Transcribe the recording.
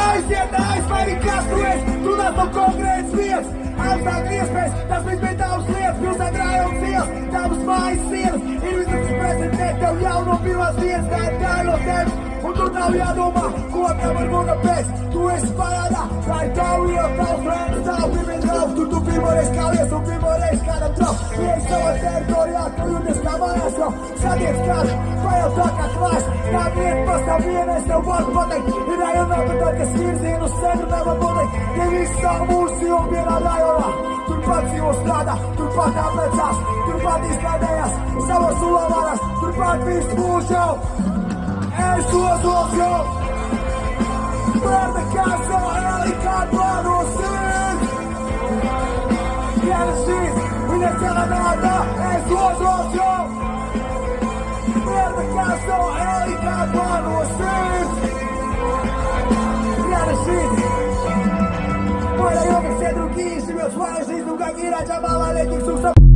aiziet, aizvairīt, kas tu esi, tu nes no konkrētas vietas. Augstāk iespējas, tas viss bija tavs lietas, pilsēt rājums ielas, tavas mājas sienas. Ir visas prezentēt tev jau no pirmās dienas, tā ir daļa no tevis. Un tu nav jādomā, ko tev var būt kāpēc. Tu esi parādā, tā ir tavu iela, tavs frēns, tavu pirmie draugi. Tur tu pirmoreiz kālies un pirmoreiz kādam draug. Ieej savā teritorijā, tu jūties kā mājās jau. Satiec kādu, pajautā kā klājas. Tā vieta pastāv vienais, tev varu pateikt. Ir rajonā, bet tad, kas virzienu uz centru nevar noteikt. Tie visi savu mūsu dzīvo vienā rajonā. Turpat dzīvo strādā, turpat apmecās, turpat izklaidējās savos ulavārās, turpat visu mūžu jau. Es ozols jau. Bērda kāsa, eli kād plāno sirds. Viena šīs, viņa cena nādā, es ozols jau. Bērda kāsa, eli kād plāno sirds. Viena šīs. Моя йога все другие, живет своей жизнью, как и раньше, мало летних сусов.